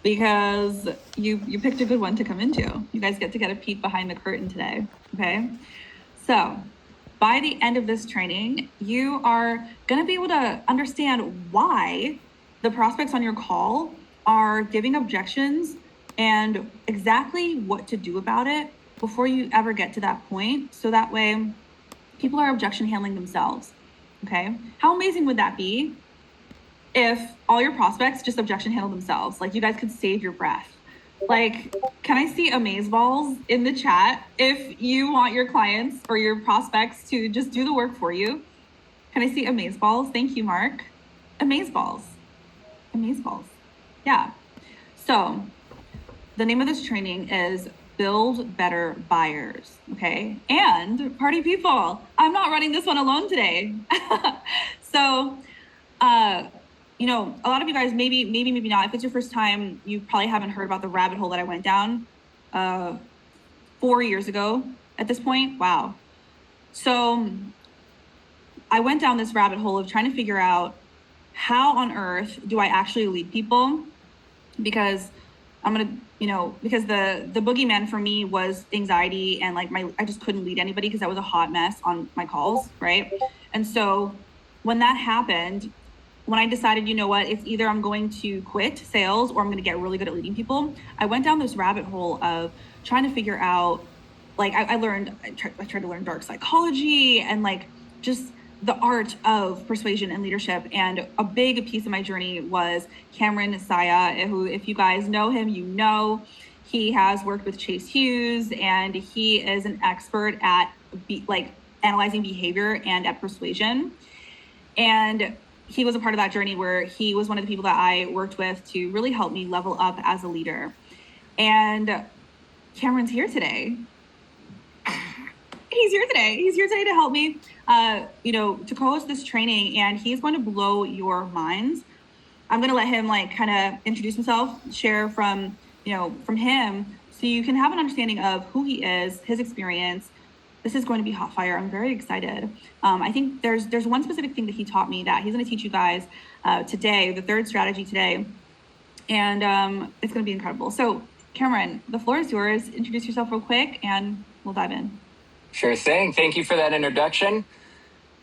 because you picked a good one to come into. You guys get to get a peek behind the curtain today, okay? So by the end of this training, you are going to be able to understand why the prospects on your call are giving objections and exactly what to do about it before you ever get to that point. So that way people are objection handling themselves. Okay. How amazing would that be if all your prospects just objection handle themselves? Like, you guys could save your breath. Like, can I see amazeballs in the chat if you want your clients or your prospects to just do the work for you? Can I see amazeballs? Thank you, Mark. Amazeballs. Amazeballs. Yeah. So the name of this training is Build Better Buyers, okay? And party people, I'm not running this one alone today. So, you know, a lot of you guys, maybe not. If it's your first time, you probably haven't heard about the rabbit hole that I went down 4 years ago at this point. Wow. So I went down this rabbit hole of trying to figure out how on earth do I actually lead people? Because because the boogeyman for me was anxiety, and like I just couldn't lead anybody because I was a hot mess on my calls, right? And so when that happened, when I decided, you know what, it's either I'm going to quit sales or I'm going to get really good at leading people, I went down this rabbit hole of trying to figure out, like, I tried to learn dark psychology and like just the art of persuasion and leadership. And a big piece of my journey was Cameron Saya, who, if you guys know him, you know, he has worked with Chase Hughes, and he is an expert at analyzing behavior and at persuasion. And he was a part of that journey where he was one of the people that I worked with to really help me level up as a leader. And Cameron's here today. He's here today. He's here today to help me, to co-host this training, and he's going to blow your minds. I'm going to let him kind of introduce himself, share from him, so you can have an understanding of who he is, his experience. This is going to be hot fire. I'm very excited. I think there's one specific thing that he taught me that he's going to teach you guys today, the third strategy today, and it's going to be incredible. So, Cameron, the floor is yours. Introduce yourself real quick, and we'll dive in. Sure thing. Thank you for that introduction.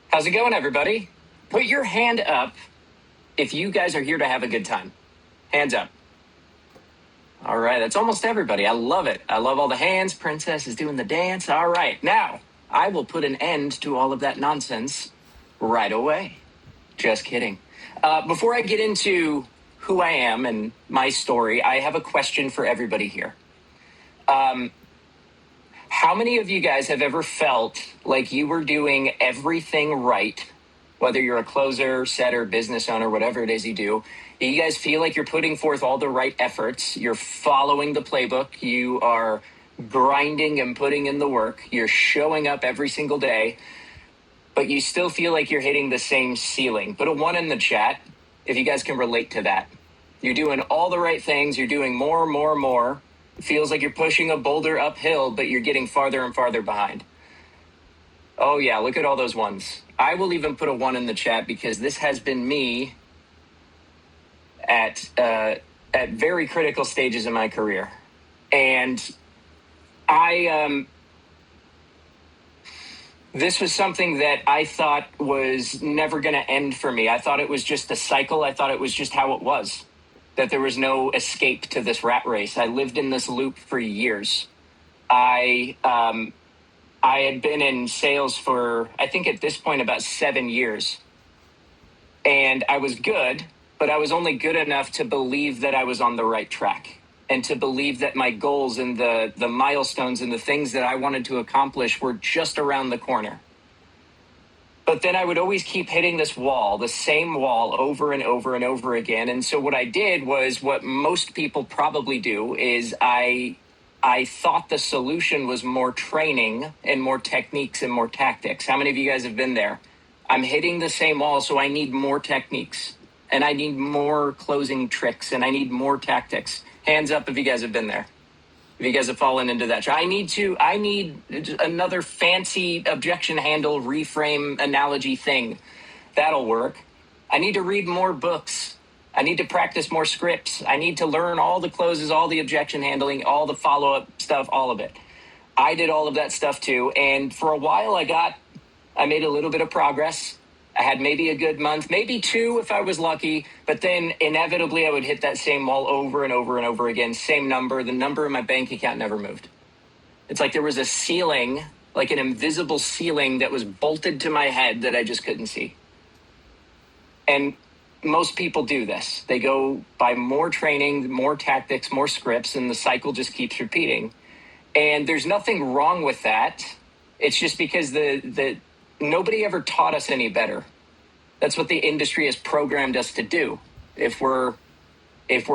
How's it going, everybody? Put your hand up if you guys are here to have a good time. Hands up. All right, that's almost everybody. I love it. I love all the hands. Princess is doing the dance. All right, now I will put an end to all of that nonsense right away. Just kidding. Before I get into who I am and my story, I have a question for everybody here. How many of you guys have ever felt like you were doing everything right, whether you're a closer, setter, business owner, whatever it is you do? Do you guys feel like you're putting forth all the right efforts? You're following the playbook. You are grinding and putting in the work. You're showing up every single day, but you still feel like you're hitting the same ceiling. Put a 1 in the chat if you guys can relate to that. You're doing all the right things. You're doing more. It feels like you're pushing a boulder uphill, but you're getting farther and farther behind. Oh yeah, look at all those ones. I will even put a 1 in the chat because this has been me at very critical stages in my career. And this was something that I thought was never going to end for me. I thought it was just a cycle. I thought it was just how it was, that there was no escape to this rat race. I lived in this loop for years. I had been in sales for, I think at this point, about 7 years. And I was good, but I was only good enough to believe that I was on the right track and to believe that my goals and the milestones and the things that I wanted to accomplish were just around the corner. But then I would always keep hitting this wall, the same wall, over and over and over again. And so what I did was what most people probably do is I thought the solution was more training and more techniques and more tactics. How many of you guys have been there? I'm hitting the same wall, so I need more techniques and I need more closing tricks and I need more tactics. Hands up if you guys have been there. If you guys have fallen into that. I need another fancy objection handle reframe analogy thing. That'll work. I need to read more books. I need to practice more scripts. I need to learn all the closes, all the objection handling, all the follow-up stuff, all of it. I did all of that stuff too. And for a while I made a little bit of progress. I had maybe a good month, maybe two if I was lucky, but then inevitably I would hit that same wall over and over and over again. Same number. The number in my bank account never moved. It's like there was a ceiling, like an invisible ceiling that was bolted to my head that I just couldn't see. And most people do this. They go by more training, more tactics, more scripts, and the cycle just keeps repeating. And there's nothing wrong with that. It's just because nobody ever taught us any better. That's what the industry has programmed us to do. If we're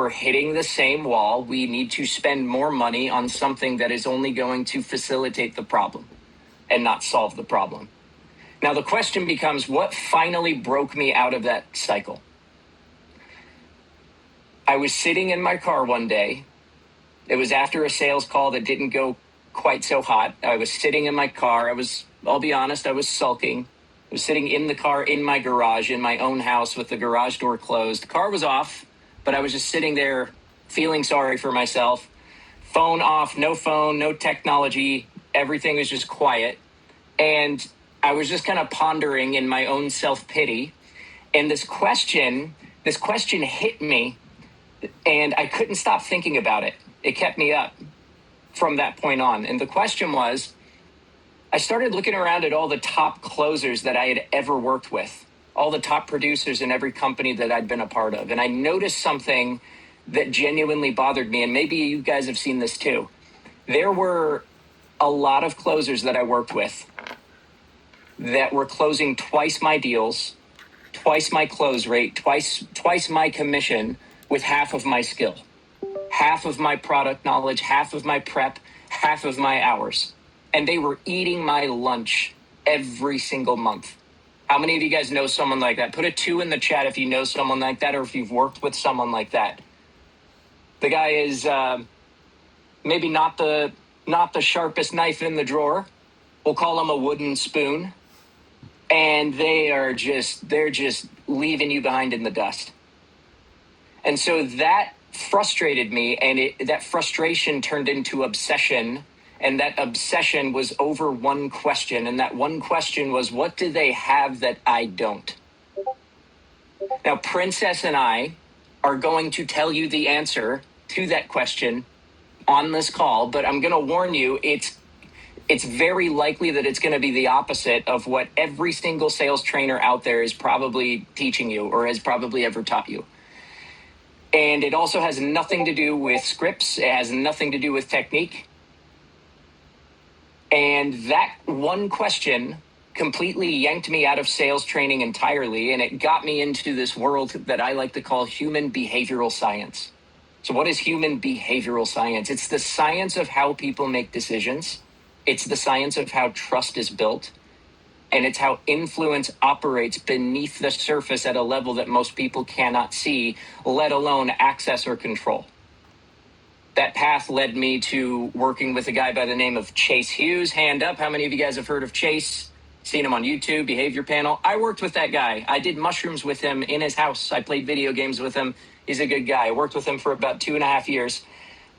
hitting the same wall, we need to spend more money on something that is only going to facilitate the problem and not solve the problem. Now the question becomes, what finally broke me out of that cycle? I was sitting in my car one day. It was after a sales call that didn't go quite so hot. I was sitting in my car. I'll be honest, I was sulking. I was sitting in the car in my garage, in my own house with the garage door closed. The car was off, but I was just sitting there feeling sorry for myself. Phone off, no technology. Everything was just quiet. And I was just kind of pondering in my own self-pity. And this question hit me, and I couldn't stop thinking about it. It kept me up from that point on. And the question was, I started looking around at all the top closers that I had ever worked with, all the top producers in every company that I'd been a part of. And I noticed something that genuinely bothered me. And maybe you guys have seen this too. There were a lot of closers that I worked with that were closing twice my deals, twice my close rate, twice my commission with half of my skill, half of my product knowledge, half of my prep, half of my hours. And they were eating my lunch every single month. How many of you guys know someone like that? Put a 2 in the chat if you know someone like that or if you've worked with someone like that. The guy is maybe not the sharpest knife in the drawer. We'll call him a wooden spoon. And they're just leaving you behind in the dust. And so that frustrated me, and that frustration turned into obsession. And that obsession was over one question. And that one question was, what do they have that I don't? Now, Princess and I are going to tell you the answer to that question on this call, but I'm going to warn you, it's very likely that it's going to be the opposite of what every single sales trainer out there is probably teaching you or has probably ever taught you. And it also has nothing to do with scripts. It has nothing to do with technique. And that one question completely yanked me out of sales training entirely, and it got me into this world that I like to call human behavioral science. So what is human behavioral science? It's the science of how people make decisions. It's the science of how trust is built. And it's how influence operates beneath the surface at a level that most people cannot see, let alone access or control. That path led me to working with a guy by the name of Chase Hughes. Hand up, how many of you guys have heard of Chase? Seen him on YouTube, Behavior Panel. I worked with that guy. I did mushrooms with him in his house. I played video games with him. He's a good guy. I worked with him for about 2.5 years.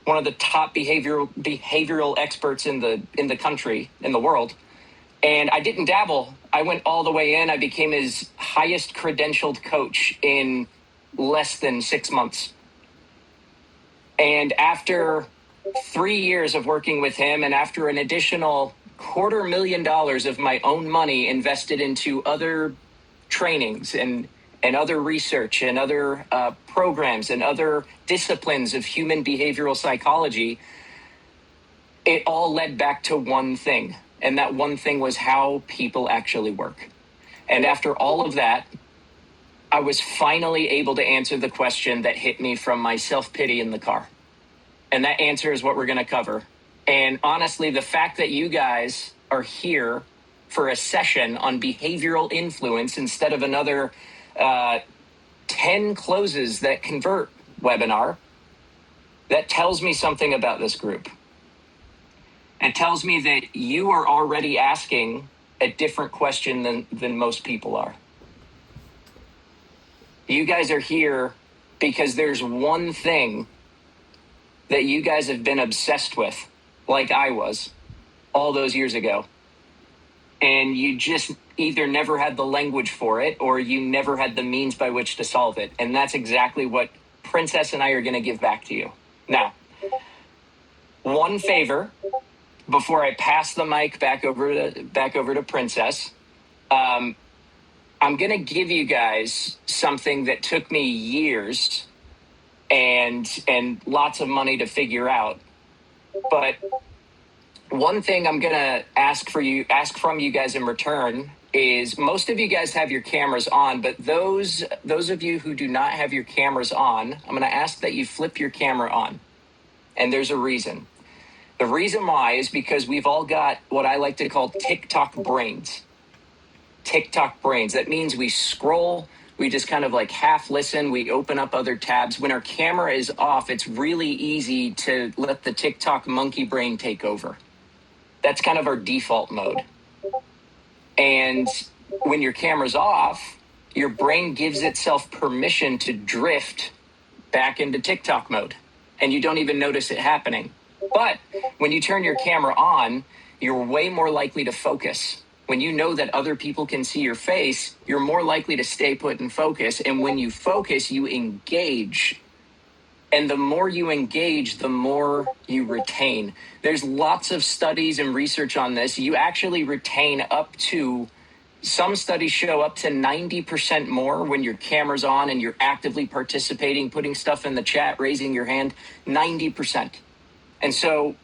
One of the top behavioral experts in the country, in the world. And I didn't dabble. I went all the way in. I became his highest credentialed coach in less than 6 months. And after 3 years of working with him, and after an additional $250,000 of my own money invested into other trainings and other research and other programs and other disciplines of human behavioral psychology, it all led back to one thing. And that one thing was how people actually work. And after all of that, I was finally able to answer the question that hit me from my self-pity in the car. And that answer is what we're going to cover. And honestly, the fact that you guys are here for a session on behavioral influence instead of another 10 closes that convert webinar, that tells me something about this group. It tells me that you are already asking a different question than most people are. You guys are here because there's one thing that you guys have been obsessed with, like I was all those years ago. And you just either never had the language for it or you never had the means by which to solve it. And that's exactly what Princess and I are going to give back to you. Now, one favor before I pass the mic back over to Princess. I'm going to give you guys something that took me years and lots of money to figure out. But one thing I'm going to ask from you guys in return is, most of you guys have your cameras on, but those of you who do not have your cameras on, I'm going to ask that you flip your camera on. And there's a reason. The reason why is because we've all got what I like to call TikTok brains. TikTok brains. That means we scroll, we just kind of like half listen, we open up other tabs. When our camera is off, it's really easy to let the TikTok monkey brain take over. That's kind of our default mode. And when your camera's off, your brain gives itself permission to drift back into TikTok mode, and you don't even notice it happening. But when you turn your camera on, you're way more likely to focus. When you know that other people can see your face, you're more likely to stay put and focus. And when you focus, you engage. And the more you engage, the more you retain. There's lots of studies and research on this. You actually retain some studies show up to 90% more when your camera's on and you're actively participating, putting stuff in the chat, raising your hand, 90%. And so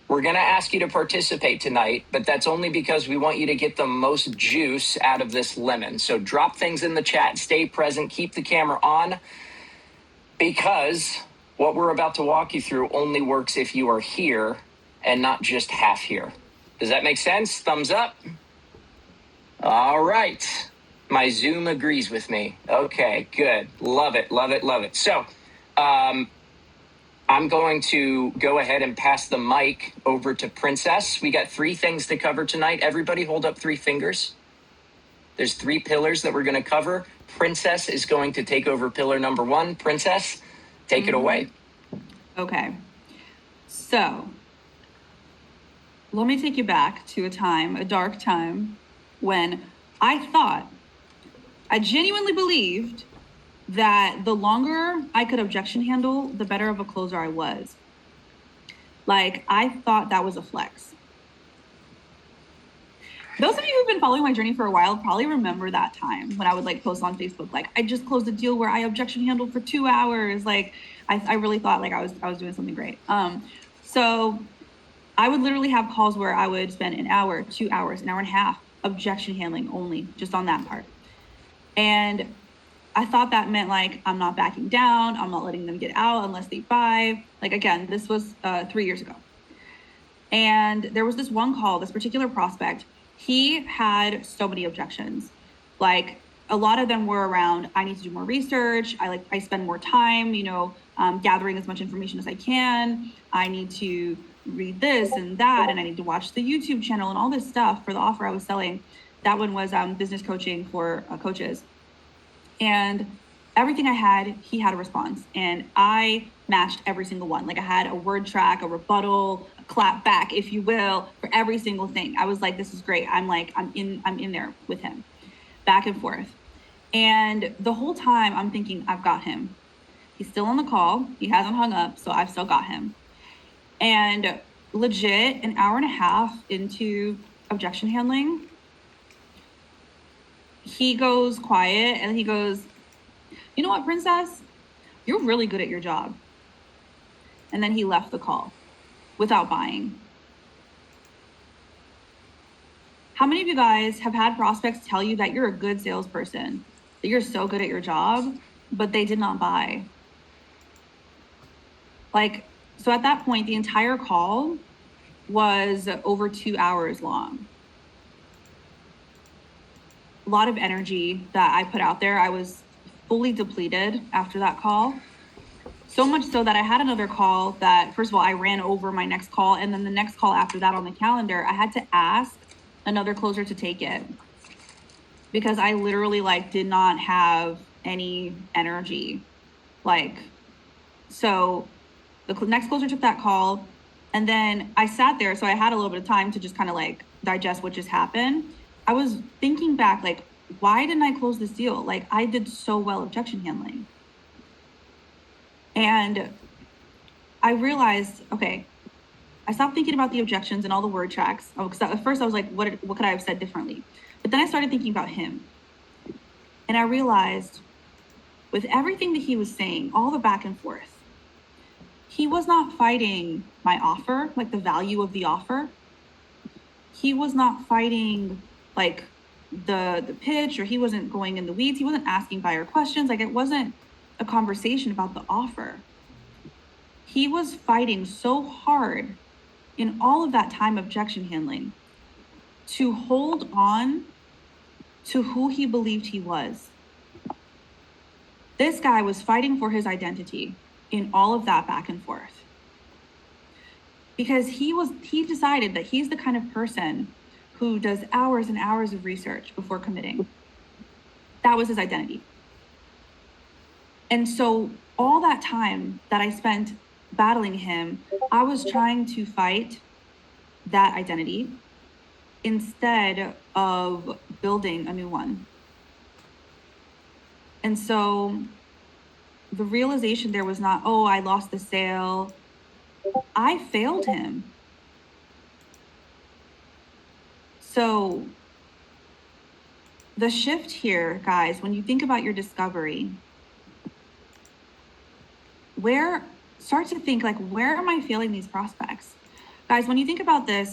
we're going to ask you to participate tonight, but that's only because we want you to get the most juice out of this lemon. So drop things in the chat, stay present, keep the camera on, because what we're about to walk you through only works if you are here and not just half here. Does that make sense? Thumbs up. All right. My Zoom agrees with me. Okay, good. Love it, love it, love it. So I'm going to go ahead and pass the mic over to Princess. We got 3 things to cover tonight. Everybody hold up 3 fingers. There's 3 pillars that we're going to cover. Princess is going to take over pillar number 1. Princess, take it away. Okay. So let me take you back to a dark time, when I genuinely believed that the longer I could objection handle, the better of a closer I was. Like, I thought that was a flex. Those of you who've been following my journey for a while probably remember that time when I would like post on Facebook, like, I just closed a deal where I objection handled for 2 hours. Like, I really thought like I was doing something great. So I would literally have calls where I would spend an hour, 2 hours, an hour and a half objection handling only, just on that part. And I thought that meant like, I'm not backing down, I'm not letting them get out unless they buy. Like, again, this was 3 years ago. And there was this one call, this particular prospect, he had so many objections. Like, a lot of them were around, I need to do more research. I spend more time, gathering as much information as I can. I need to read this and that, and I need to watch the YouTube channel and all this stuff for the offer I was selling. That one was business coaching for coaches. And everything I had, he had a response, and I matched every single one. Like, I had a word track, a rebuttal, a clap back, if you will, for every single thing. I was like, this is great. I'm in there with him, back and forth. And the whole time I'm thinking, I've got him. He's still on the call. He hasn't hung up, so I've still got him. And legit, an hour and a half into objection handling, he goes quiet and he goes, you know what, Princess? You're really good at your job. And then he left the call without buying. How many of you guys have had prospects tell you that you're a good salesperson, that you're so good at your job, but they did not buy? Like, so at that point, the entire call was over 2 hours long. A lot of energy that I put out there. I was fully depleted after that call. So much so that I had another call that, first of all, I ran over my next call. And then the next call after that on the calendar, I had to ask another closer to take it, because I literally did not have any energy. Like, so the next closer took that call, and then I sat there, so I had a little bit of time to just kind of like digest what just happened. I was thinking back, like, why didn't I close this deal? Like, I did so well objection handling. And I realized, okay, I stopped thinking about the objections and all the word tracks. Oh, because at first I was like, what could I have said differently? But then I started thinking about him. And I realized with everything that he was saying, all the back and forth, he was not fighting my offer, like the value of the offer. He was not fighting like the pitch, or he wasn't going in the weeds. He wasn't asking buyer questions. Like, it wasn't a conversation about the offer. He was fighting so hard in all of that time objection handling to hold on to who he believed he was. This guy was fighting for his identity in all of that back and forth, because he decided that he's the kind of person who does hours and hours of research before committing. That was his identity. And so all that time that I spent battling him, I was trying to fight that identity instead of building a new one. And so the realization there was not, oh, I lost the sale. I failed him. So the shift here, guys, when you think about your discovery, start to think like, where am I failing these prospects? Guys, when you think about the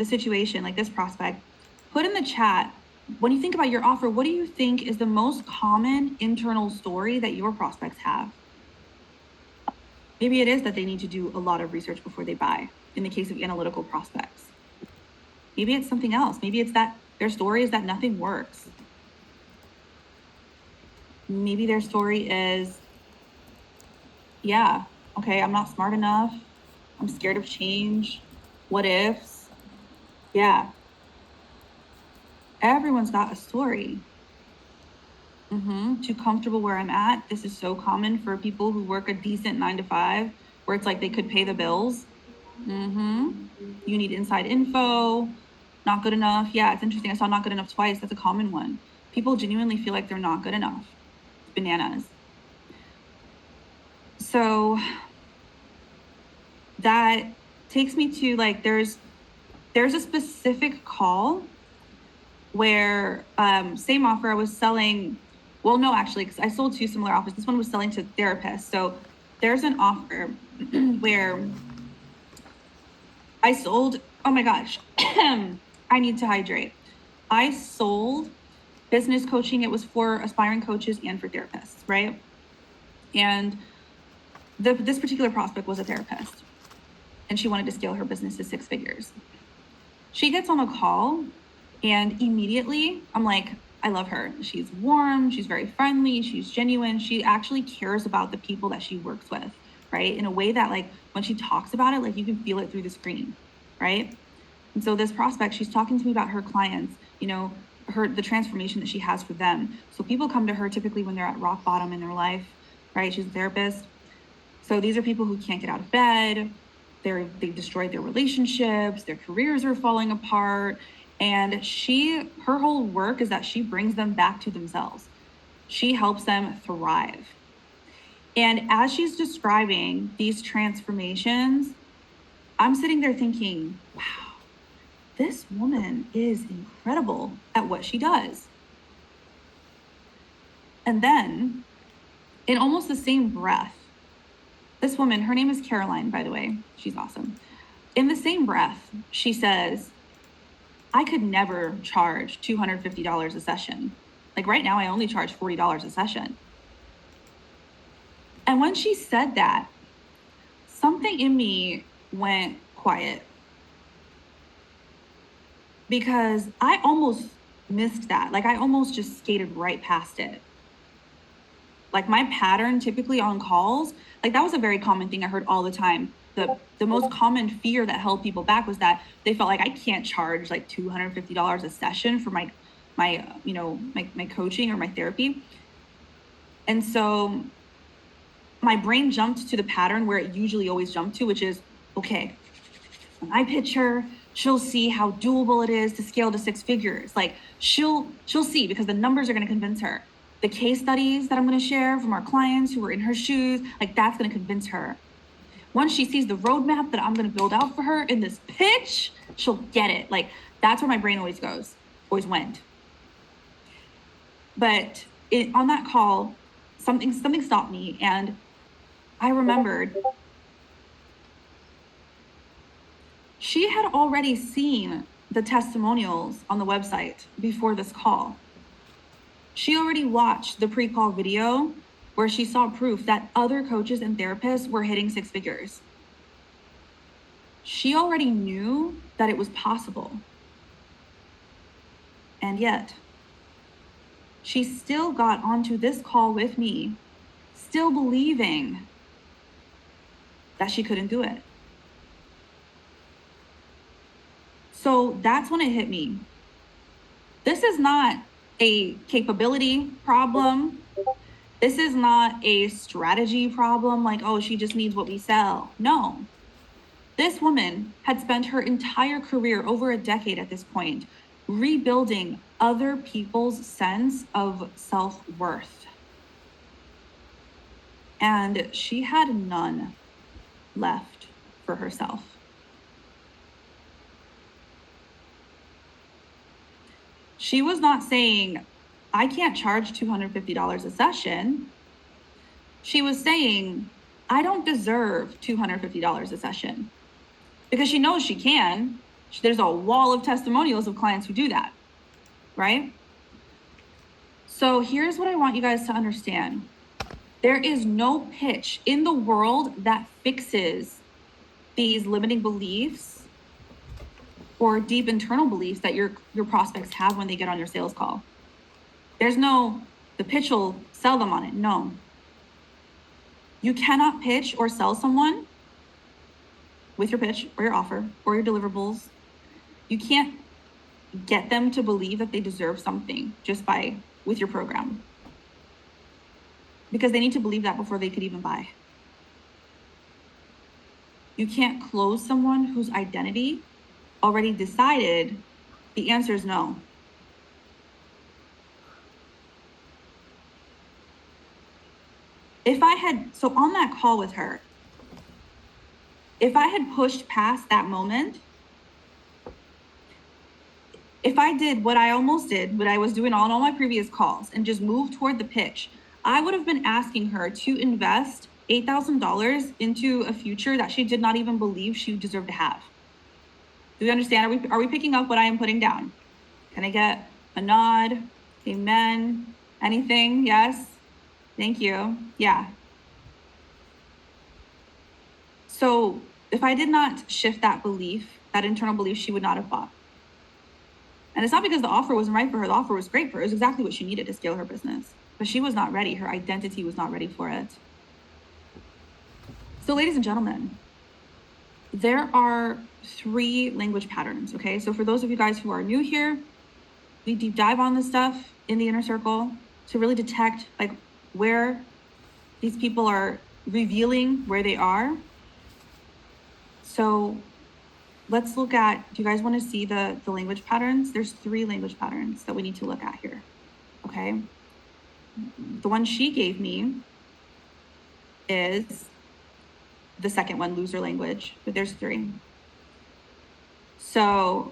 situation, like this prospect, put in the chat, when you think about your offer, what do you think is the most common internal story that your prospects have? Maybe it is that they need to do a lot of research before they buy, in the case of analytical prospects. Maybe it's something else. Maybe it's that their story is that nothing works. Maybe their story is, yeah, okay, I'm not smart enough. I'm scared of change. What ifs? Yeah. Everyone's got a story. Too comfortable where I'm at. This is so common for people who work a decent 9 to 5, where it's like they could pay the bills. You need inside info. Not good enough. Yeah, it's interesting. I saw not good enough twice. That's a common one. People genuinely feel like they're not good enough. Bananas. So that takes me to like, there's a specific call where same offer I was selling. Well, no, actually, because I sold 2 similar offers. This one was selling to therapists. So there's an offer where I sold, oh my gosh, I need to hydrate. I sold business coaching. It was for aspiring coaches and for therapists, right? And this particular prospect was a therapist, and she wanted to scale her business to 6 figures. She gets on a call, and immediately I'm like, I love her. She's warm. She's very friendly. She's genuine. She actually cares about the people that she works with, right? In a way that like when she talks about it, like you can feel it through the screen, right? And so this prospect, she's talking to me about her clients, the transformation that she has for them. So people come to her typically when they're at rock bottom in their life, right? She's a therapist. So these are people who can't get out of bed. They've destroyed their relationships. Their careers are falling apart. And her whole work is that she brings them back to themselves. She helps them thrive. And as she's describing these transformations, I'm sitting there thinking, wow, this woman is incredible at what she does. And then in almost the same breath, this woman, her name is Caroline, by the way, she's awesome. In the same breath, she says, I could never charge $250 a session. Like right now, I only charge $40 a session. And when she said that, something in me went quiet, because I almost missed that. Like I almost just skated right past it. Like my pattern typically on calls, like that was a very common thing I heard all the time. The most common fear that held people back was that they felt like I can't charge like $250 a session for my coaching or my therapy. And so my brain jumped to the pattern where it usually always jumped to, which is, okay, when I pitch her, she'll see how doable it is to scale to 6 figures. Like she'll see, because the numbers are going to convince her. The case studies that I'm going to share from our clients who were in her shoes, like that's going to convince her. Once she sees the roadmap that I'm going to build out for her in this pitch, she'll get it. Like that's where my brain always went. But on that call, something stopped me, and I remembered she had already seen the testimonials on the website before this call. She already watched the pre-call video where she saw proof that other coaches and therapists were hitting 6 figures. She already knew that it was possible. And yet, she still got onto this call with me, still believing that she couldn't do it. So that's when it hit me. This is not a capability problem. This is not a strategy problem, like, oh, she just needs what we sell. No. This woman had spent her entire career, over a decade at this point, rebuilding other people's sense of self-worth. And she had none left for herself. She was not saying, I can't charge $250 a session. She was saying, I don't deserve $250 a session, because she knows she can. There's a wall of testimonials of clients who do that, right? So here's what I want you guys to understand. There is no pitch in the world that fixes these limiting beliefs or deep internal beliefs that your prospects have when they get on your sales call. There's no, the pitch will sell them on it. No. You cannot pitch or sell someone with your pitch or your offer or your deliverables. You can't get them to believe that they deserve something just with your program, because they need to believe that before they could even buy. You can't close someone whose identity already decided the answer is no. So on that call with her, if I had pushed past that moment, if I did what I almost did, what I was doing on all my previous calls, and just moved toward the pitch, I would have been asking her to invest $8,000 into a future that she did not even believe she deserved to have. Do we understand? Are we picking up what I am putting down? Can I get a nod? Amen? Anything? Yes? Thank you. Yeah. So if I did not shift that belief, that internal belief, she would not have bought. And it's not because the offer wasn't right for her. The offer was great for her. It was exactly what she needed to scale her business. But she was not ready. Her identity was not ready for it. So ladies and gentlemen, there are 3 language patterns, okay? So for those of you guys who are new here, we deep dive on this stuff in the inner circle to really detect like where these people are revealing where they are. So let's look at, do you guys want to see the language patterns? There's 3 language patterns that we need to look at here, okay? The one she gave me is the second one, loser language, but there's 3. So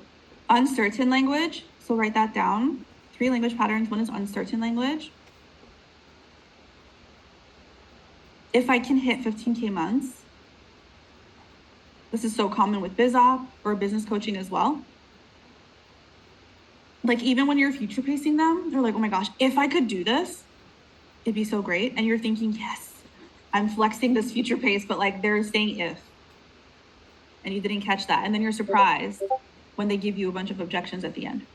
uncertain language, so write that down. 3 language patterns. One is uncertain language. If I can hit 15K months, this is so common with BizOp or business coaching as well. Like even when you're future pacing them, they're like, oh my gosh, if I could do this, it'd be so great. And you're thinking, yes, I'm flexing this future pace, but like they're saying if, and you didn't catch that. And then you're surprised when they give you a bunch of objections at the end.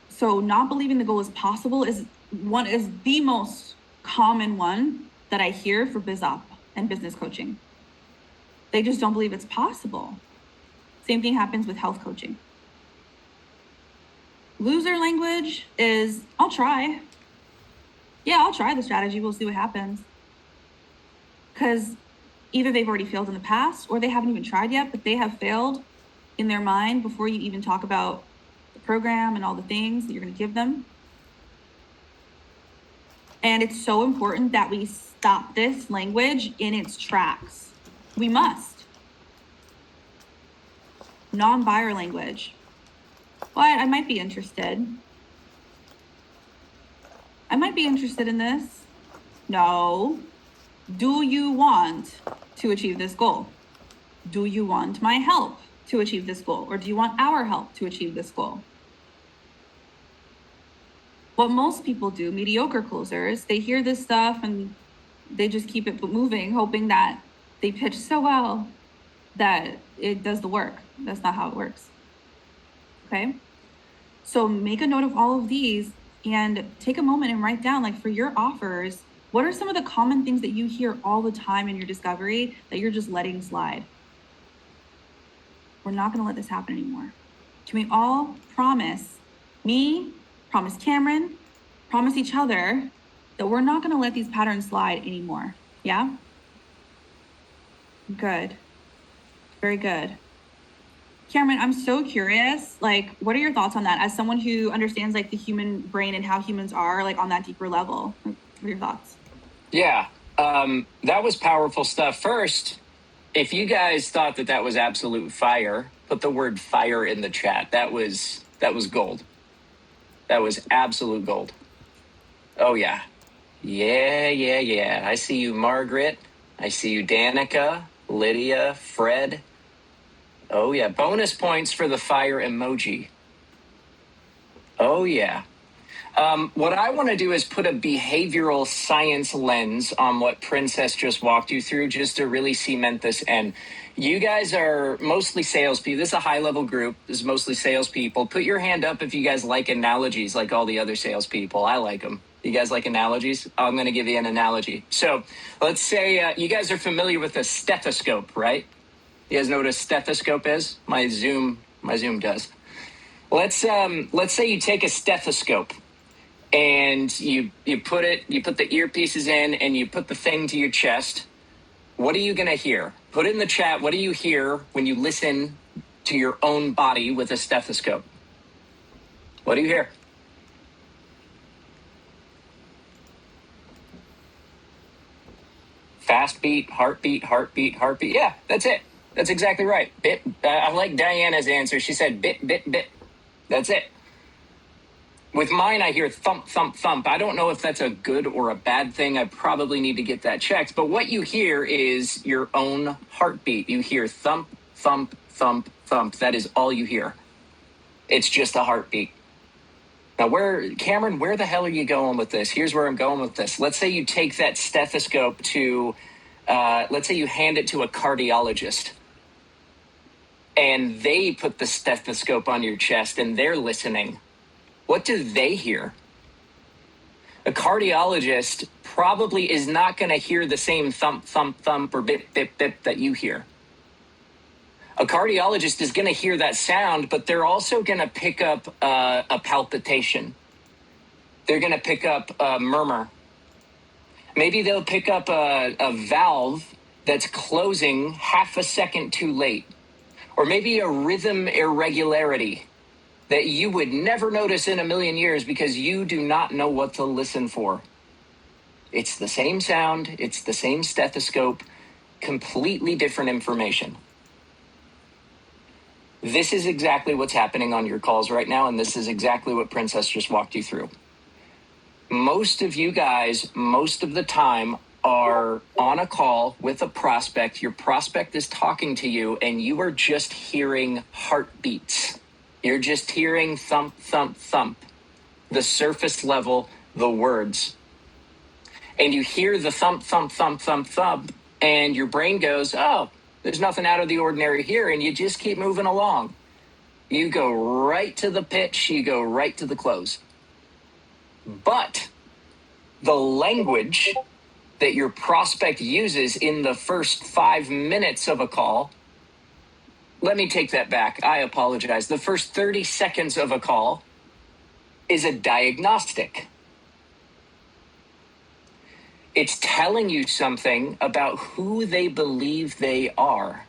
So not believing the goal is possible is the most common one that I hear for BizOp and business coaching. They just don't believe it's possible. Same thing happens with health coaching. Loser language is, I'll try. Yeah, I'll try the strategy. We'll see what happens. Because either they've already failed in the past or they haven't even tried yet, but they have failed in their mind before you even talk about the program and all the things that you're going to give them. And it's so important that we stop this language in its tracks. We must. Non-buyer language. Well, I might be interested. I might be interested in this. No. Do you want to achieve this goal? Do you want my help to achieve this goal? Or do you want our help to achieve this goal? What most people do, mediocre closers, they hear this stuff and they just keep it moving, hoping that they pitch so well that it does the work. That's not how it works. Okay? So make a note of all of these and take a moment and write down, like, for your offers, what are some of the common things that you hear all the time in your discovery that you're just letting slide? We're not going to let this happen anymore. Can we all promise me, promise Cameron, promise each other that we're not going to let these patterns slide anymore? Yeah? Good. Very good. Cameron, I'm so curious, like, what are your thoughts on that as someone who understands, like, the human brain and how humans are, like, on that deeper level? Like, what are your thoughts? Yeah, that was powerful stuff. First, if you guys thought that that was absolute fire, put the word fire in the chat. That was gold. That was absolute gold. Oh yeah. Yeah. I see you, Margaret. I see you, Danica, Lydia, Fred. Oh yeah. Bonus points for the fire emoji. Oh yeah. What I want to do is put a behavioral science lens on what Princess just walked you through, just to really cement this in. You guys are mostly salespeople. This is a high-level group. This is mostly salespeople. Put your hand up if you guys like analogies like all the other salespeople. I like them. You guys like analogies? I'm going to give you an analogy. So let's say you guys are familiar with a stethoscope, right? You guys know what a stethoscope is? My Zoom does. Let's say you take a stethoscope and you put the earpieces in and you put the thing to your chest. What are you going to hear? Put it in the chat. What do you hear when you listen to your own body with a stethoscope? What do you hear? Fast beat, heartbeat. Yeah, that's it. That's exactly right. Bit. I like Diana's answer. She said bit. That's it. With mine, I hear thump, thump, thump. I don't know if that's a good or a bad thing. I probably need to get that checked. But what you hear is your own heartbeat. You hear thump, thump, thump, thump. That is all you hear. It's just a heartbeat. Now, Cameron, where the hell are you going with this? Here's where I'm going with this. Let's say you take that stethoscope to, let's say you hand it to a cardiologist. And they put the stethoscope on your chest and they're listening. What do they hear? A cardiologist probably is not going to hear the same thump, thump, thump, or bip, bip, bip that you hear. A cardiologist is going to hear that sound, but they're also going to pick up a palpitation. They're going to pick up a murmur. Maybe they'll pick up a valve that's closing half a second too late. Or maybe a rhythm irregularity that you would never notice in a million years because you do not know what to listen for. It's the same sound, it's the same stethoscope, completely different information. This is exactly what's happening on your calls right now, and this is exactly what Princess just walked you through. Most of you guys, most of the time, are on a call with a prospect. Your prospect is talking to you, and you are just hearing heartbeats. You're just hearing thump, thump, thump, the surface level, the words. And you hear the thump, thump, thump, thump, thump, and your brain goes, oh, there's nothing out of the ordinary here, and you just keep moving along. You go right to the pitch, you go right to the close. But the language that your prospect uses in the first 5 minutes of a call, let me take that back. I apologize. The first 30 seconds of a call is a diagnostic. It's telling you something about who they believe they are.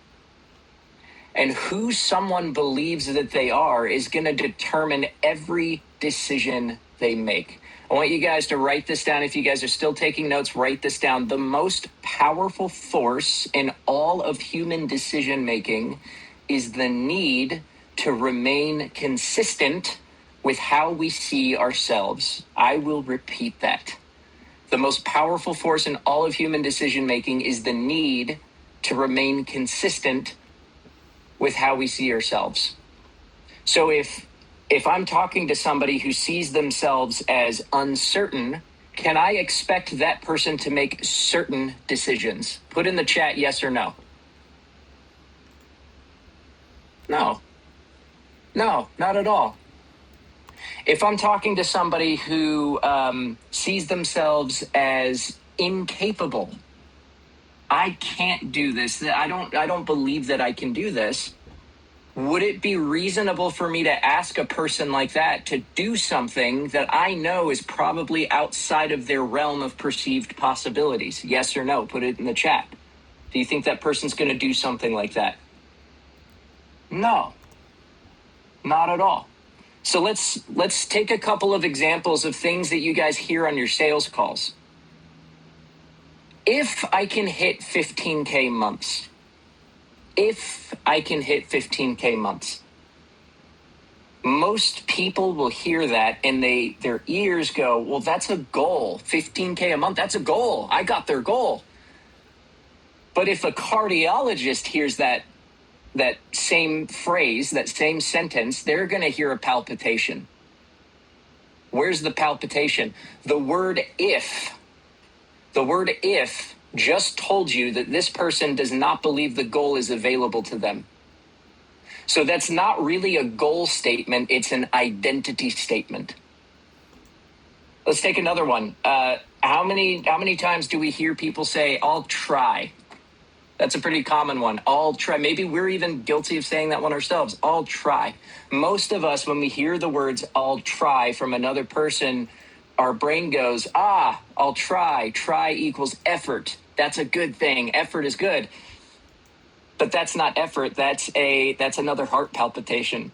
And who someone believes that they are is going to determine every decision they make. I want you guys to write this down. If you guys are still taking notes, write this down. The most powerful force in all of human decision making is the need to remain consistent with how we see ourselves. I will repeat that. The most powerful force in all of human decision making is the need to remain consistent with how we see ourselves. So if I'm talking to somebody who sees themselves as uncertain, can I expect that person to make certain decisions? Put in the chat yes or no. No, not at all. If I'm talking to somebody who sees themselves as incapable, I can't do this. I don't believe that I can do this. Would it be reasonable for me to ask a person like that to do something that I know is probably outside of their realm of perceived possibilities? Yes or no? Put it in the chat. Do you think that person's going to do something like that? No, not at all. So let's take a couple of examples of things that you guys hear on your sales calls. If I can hit 15K months, most people will hear that and their ears go, well, that's a goal. 15K a month, that's a goal. I got their goal. But if a cardiologist hears that same phrase, that same sentence, they're going to hear a palpitation. Where's the palpitation? The word if just told you that this person does not believe the goal is available to them. So that's not really a goal statement, it's an identity statement. Let's take another one. How many times do we hear people say, I'll try? That's a pretty common one. I'll try. Maybe we're even guilty of saying that one ourselves. I'll try. Most of us, when we hear the words I'll try from another person, our brain goes, I'll try. Try equals effort. That's a good thing. Effort is good. But that's not effort. That's another heart palpitation.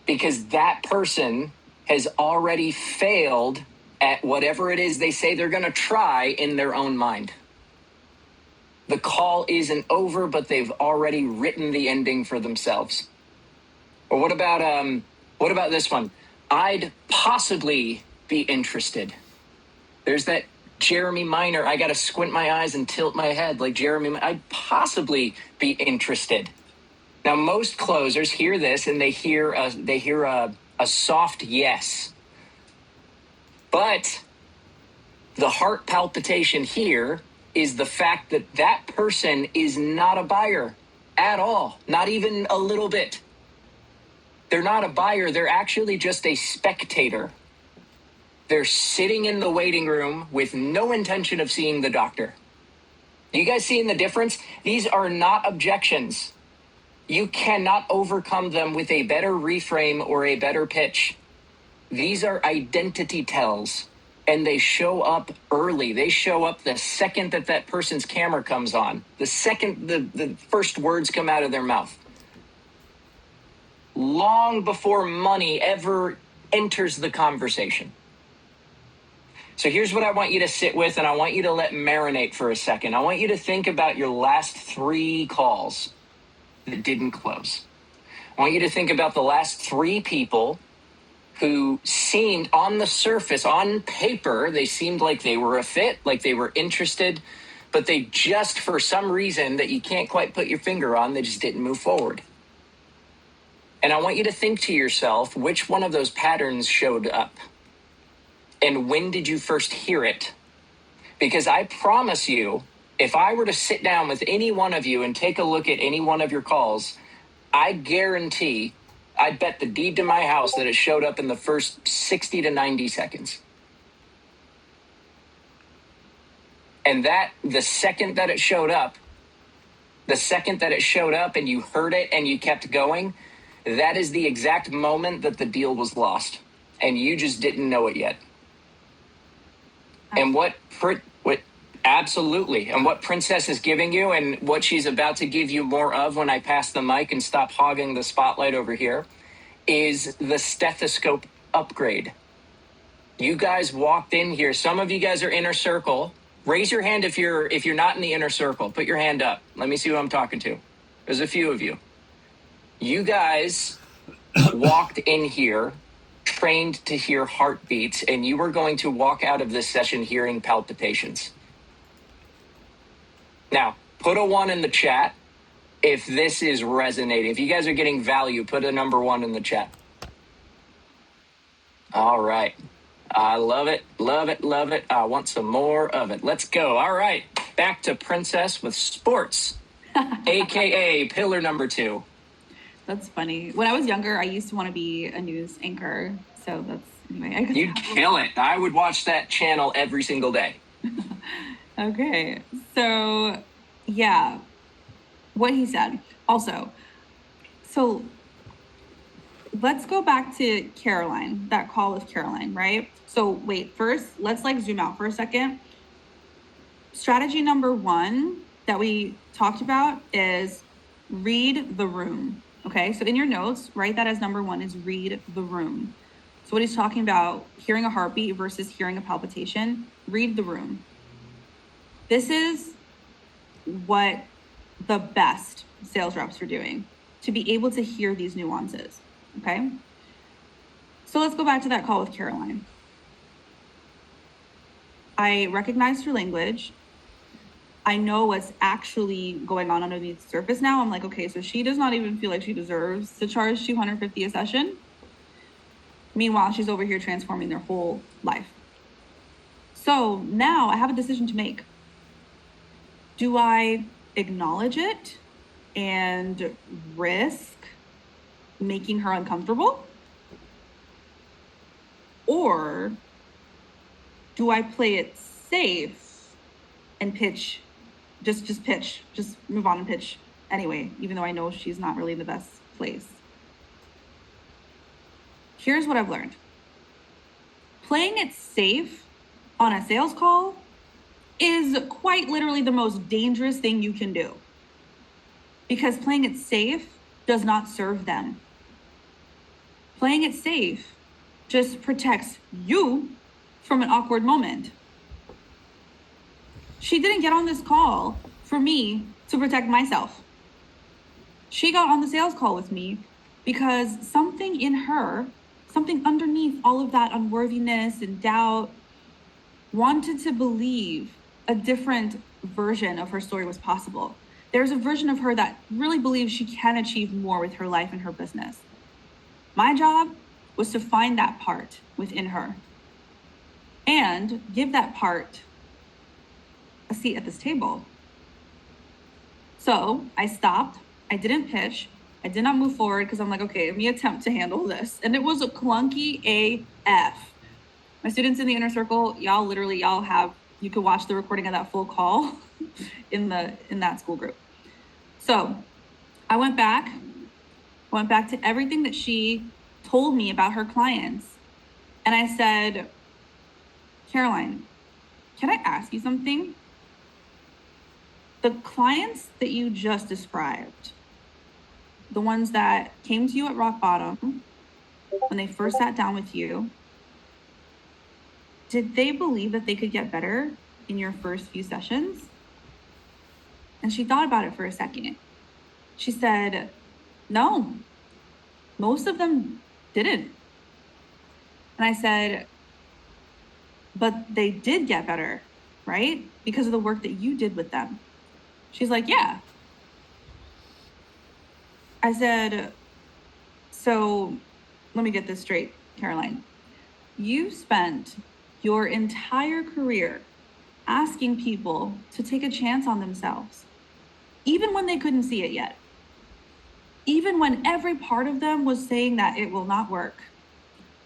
Because that person has already failed at whatever it is they say they're going to try in their own mind. The call isn't over, but they've already written the ending for themselves. Or what about this one? I'd possibly be interested. There's that Jeremy Minor. I got to squint my eyes and tilt my head like Jeremy. I'd possibly be interested. Now, most closers hear this and they hear a soft yes. But the heart palpitation here is the fact that that person is not a buyer at all, not even a little bit. They're not a buyer, they're actually just a spectator. They're sitting in the waiting room with no intention of seeing the doctor. You guys seeing the difference? These are not objections. You cannot overcome them with a better reframe or a better pitch. These are identity tells. And they show up early. They show up the second that person's camera comes on. The second the first words come out of their mouth. Long before money ever enters the conversation. So here's what I want you to sit with, and I want you to let marinate for a second. I want you to think about your last 3 calls that didn't close. I want you to think about the last 3 people who seemed on the surface, on paper, they seemed like they were a fit, like they were interested, but they just, for some reason that you can't quite put your finger on, they just didn't move forward. And I want you to think to yourself, which one of those patterns showed up? And when did you first hear it? Because I promise you, if I were to sit down with any one of you and take a look at any one of your calls, I guarantee, I'd bet the deed to my house that it showed up in the first 60 to 90 seconds. And that, the second that it showed up and you heard it and you kept going, that is the exact moment that the deal was lost. And you just didn't know it yet. And what absolutely, and what Princess is giving you, and what she's about to give you more of when I pass the mic and stop hogging the spotlight over here, is the stethoscope upgrade. You guys walked in here. Some of you guys are inner circle. Raise your hand if you're not in the inner circle. Put your hand up. Let me see who I'm talking to. There's a few of you. You guys walked in here trained to hear heartbeats, and you were going to walk out of this session hearing palpitations. Now, put a 1 in the chat if this is resonating. If you guys are getting value, put a number 1 in the chat. All right. I love it, love it, love it. I want some more of it. Let's go. All right. Back to Princess with sports, AKA pillar number 2. That's funny. When I was younger, I used to want to be a news anchor. So that's, anyway. You'd kill it. I would watch that channel every single day. Okay. So, yeah, what he said. Also, so let's go back to Caroline, that call with Caroline, right? So wait, first, let's like zoom out for a second. Strategy number 1 that we talked about is read the room. Okay, so in your notes, write that as number 1 is read the room. So what he's talking about, hearing a heartbeat versus hearing a palpitation, read the room. This is what the best sales reps are doing, to be able to hear these nuances, okay? So let's go back to that call with Caroline. I recognized her language. I know what's actually going on underneath the surface now. I'm like, okay, so she does not even feel like she deserves to charge $250 a session. Meanwhile, she's over here transforming their whole life. So now I have a decision to make. Do I acknowledge it and risk making her uncomfortable? Or do I play it safe and pitch? Just pitch, just move on and pitch anyway, even though I know she's not really in the best place. Here's what I've learned. Playing it safe on a sales call is quite literally the most dangerous thing you can do, because playing it safe does not serve them. Playing it safe just protects you from an awkward moment. She didn't get on this call for me to protect myself. She got on the sales call with me because something in her, something underneath all of that unworthiness and doubt, wanted to believe a different version of her story was possible. There's a version of her that really believes she can achieve more with her life and her business. My job was to find that part within her and give that part a seat at this table. So I stopped. I didn't pitch. I did not move forward because I'm like, okay, let me attempt to handle this. And it was a clunky AF. My students in the inner circle, you could watch the recording of that full call in that school group. So I went back to everything that she told me about her clients. And I said, Caroline, can I ask you something? The clients that you just described, the ones that came to you at rock bottom, when they first sat down with you, did they believe that they could get better in your first few sessions? And she thought about it for a second. She said, no, most of them didn't. And I said, but they did get better, right? Because of the work that you did with them. She's like, yeah. I said, so let me get this straight, Caroline. You spent your entire career asking people to take a chance on themselves, even when they couldn't see it yet. Even when every part of them was saying that it will not work.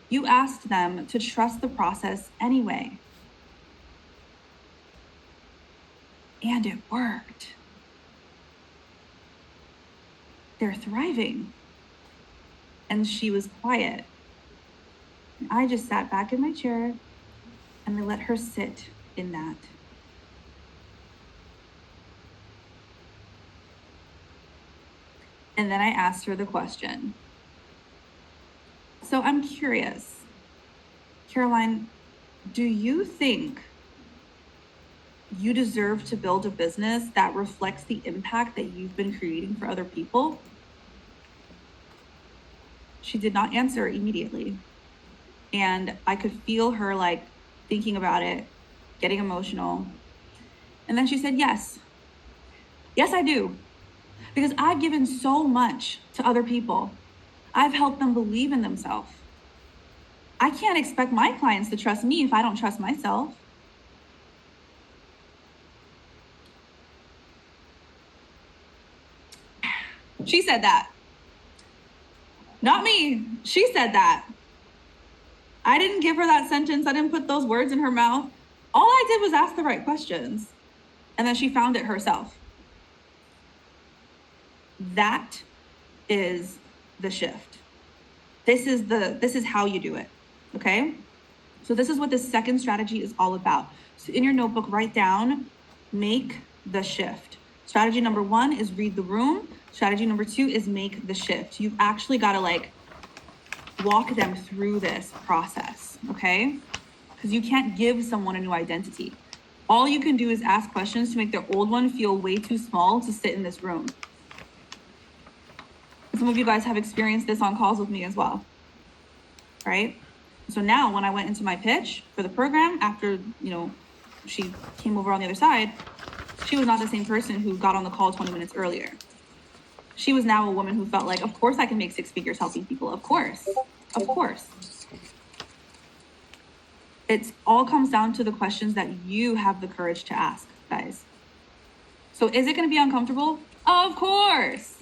You asked them to trust the process anyway. And it worked. They're thriving. And she was quiet. And I just sat back in my chair and And I let her sit in that. And then I asked her the question. So I'm curious, Caroline, do you think you deserve to build a business that reflects the impact that you've been creating for other people? She did not answer immediately. And I could feel her like thinking about it, getting emotional. And then she said, yes. Yes, I do. Because I've given so much to other people. I've helped them believe in themselves. I can't expect my clients to trust me if I don't trust myself. She said that. Not me. She said that. I didn't give her that sentence. I didn't put those words in her mouth. All I did was ask the right questions. And then she found it herself. That is the shift. This is how you do it. Okay? So this is what the second strategy is all about. So in your notebook, write down, make the shift. Strategy number 1 is read the room. Strategy number 2 is make the shift. You've actually got to like walk them through this process, okay? Because you can't give someone a new identity. All you can do is ask questions to make their old one feel way too small to sit in this room. Some of you guys have experienced this on calls with me as well, right? So now when I went into my pitch for the program, after, she came over on the other side, she was not the same person who got on the call 20 minutes earlier. She was now a woman who felt like, of course I can make 6 figures helping people. Of course. It all comes down to the questions that you have the courage to ask, guys. So is it going to be uncomfortable? Of course.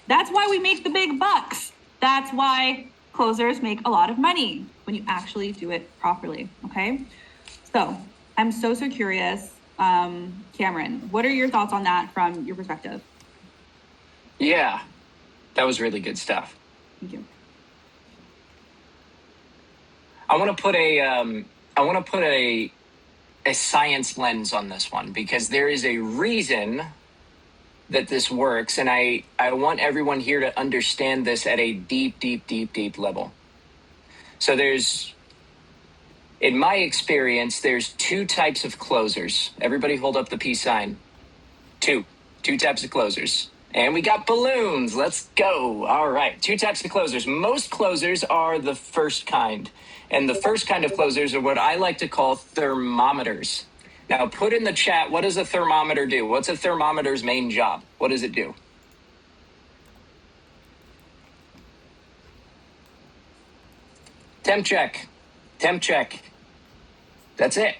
That's why we make the big bucks. That's why closers make a lot of money when you actually do it properly, okay? So I'm so curious. Cameron, what are your thoughts on that from your perspective? Yeah, that was really good stuff. Thank you. I want to put a science lens on this one, because there is a reason that this works, and I want everyone here to understand this at a deep level. So in my experience, there's 2 types of closers. Everybody hold up the peace sign. 2 types of closers. And we got balloons. Let's go. All right. 2 types of closers. Most closers are the first kind. And the first kind of closers are what I like to call thermometers. Now, put in the chat, what does a thermometer do? What's a thermometer's main job? What does it do? Temp check. That's it.